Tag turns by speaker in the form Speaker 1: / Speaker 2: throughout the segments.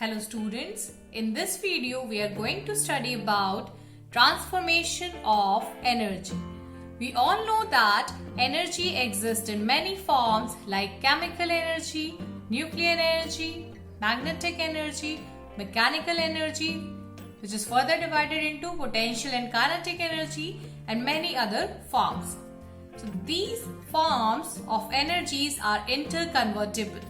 Speaker 1: Hello students, in this video we are going to study about transformation of energy. We all know that energy exists in many forms like chemical energy, nuclear energy, magnetic energy, mechanical energy, which is further divided into potential and kinetic energy and many other forms. So these forms of energies are interconvertible.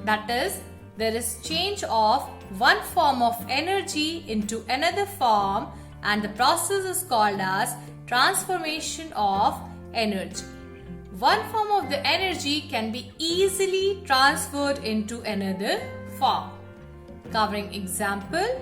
Speaker 1: That is, there is change of one form of energy into another form and the process is called as transformation of energy. One form of the energy can be easily transferred into another form. Covering example,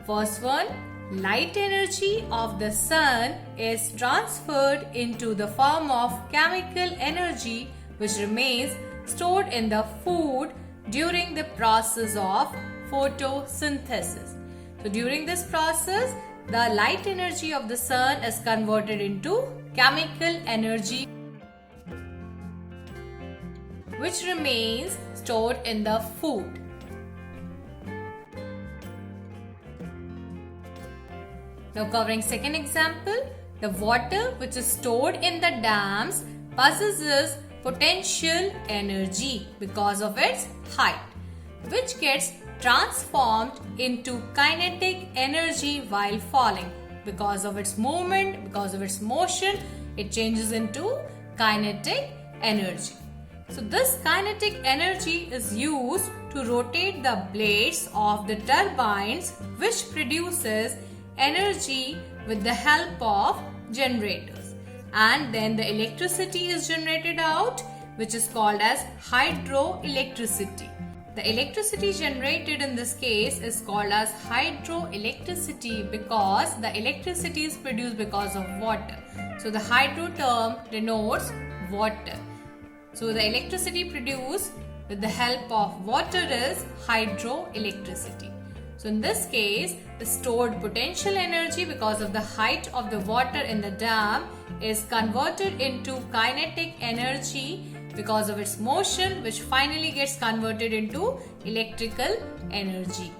Speaker 1: first one, light energy of the sun is transferred into the form of chemical energy which remains stored in the food during the process of photosynthesis. So during this process, the light energy of the sun is converted into chemical energy which remains stored in the food. Now covering second example, the water which is stored in the dams possesses potential energy because of its height, which gets transformed into kinetic energy while falling. Because of its movement, because of its motion, it changes into kinetic energy. So this kinetic energy is used to rotate the blades of the turbines, which produces energy with the help of generators. And then the electricity is generated out, which is called as hydroelectricity. The electricity generated in this case is called as hydroelectricity because the electricity is produced because of water. So the hydro term denotes water. So the electricity produced with the help of water is hydroelectricity. So in this case, the stored potential energy because of the height of the water in the dam is converted into kinetic energy because of its motion, which finally gets converted into electrical energy.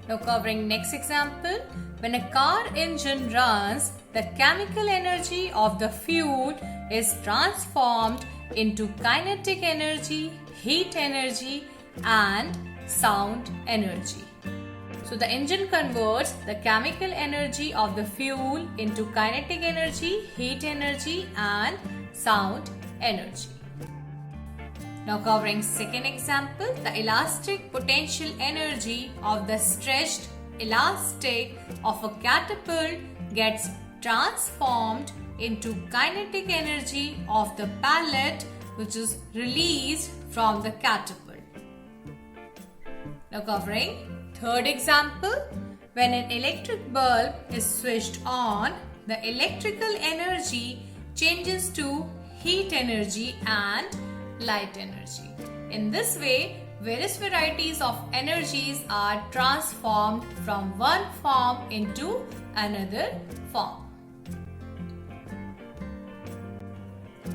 Speaker 1: Now covering next example, when a car engine runs, the chemical energy of the fuel is transformed into kinetic energy, heat energy and sound energy. So the engine converts the chemical energy of the fuel into kinetic energy, heat energy and sound energy. Now covering second example, the elastic potential energy of the stretched elastic of a catapult gets transformed into kinetic energy of the pallet which is released from the catapult. Now covering third example, when an electric bulb is switched on, the electrical energy changes to heat energy and light energy. In this way, various varieties of energies are transformed from one form into another form.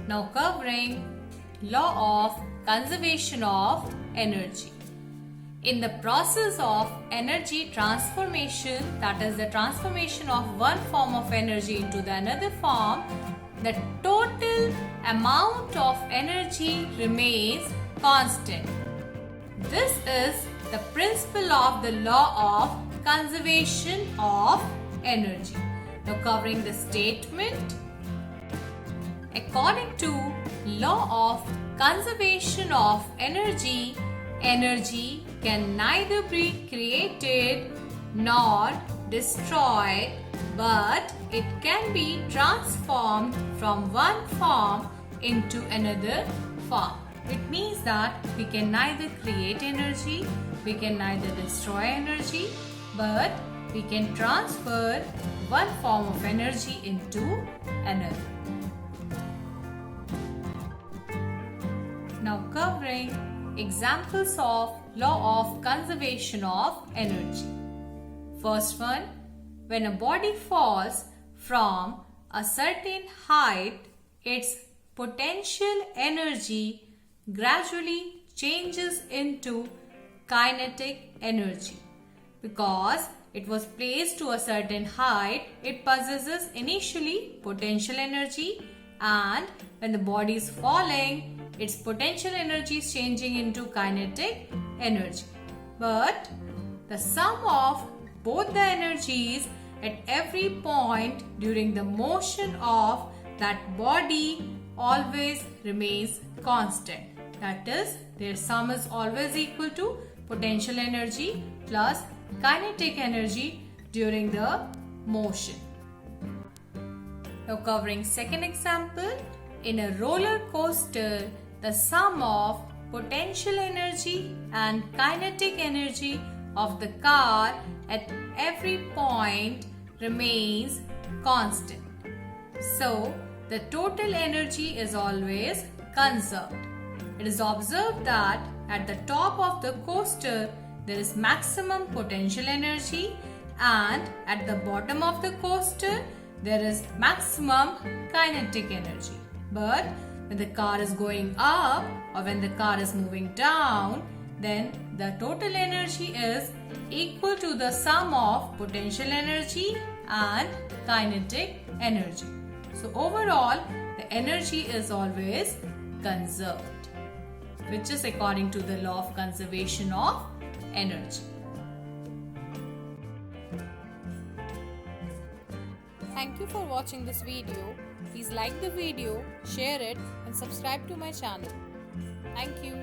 Speaker 1: Now covering law of conservation of energy. In the process of energy transformation, that is the transformation of one form of energy into the another form, the total amount of energy remains constant. This is the principle of the law of conservation of energy. Now covering the statement, according to law of conservation of energy, energy can neither be created nor destroyed, but it can be transformed from one form into another form. It means that we can neither create energy, we can neither destroy energy, but we can transfer one form of energy into another. Now covering examples of law of conservation of energy. First one, when a body falls from a certain height, its potential energy gradually changes into kinetic energy. Because it was placed to a certain height, it possesses initially potential energy, and when the body is falling, its potential energy is changing into kinetic energy. But the sum of both the energies at every point during the motion of that body always remains constant. That is, their sum is always equal to potential energy plus kinetic energy during the motion. Now covering second example, in a roller coaster, the sum of potential energy and kinetic energy of the car at every point remains constant. So, the total energy is always conserved. It is observed that at the top of the coaster there is maximum potential energy, and at the bottom of the coaster there is maximum kinetic energy. But when the car is going up or when the car is moving down, then the total energy is equal to the sum of potential energy and kinetic energy. So overall, the energy is always conserved, which is according to the law of conservation of energy.
Speaker 2: Thank you for watching this video. Please like the video, share it and subscribe to my channel. Thank you.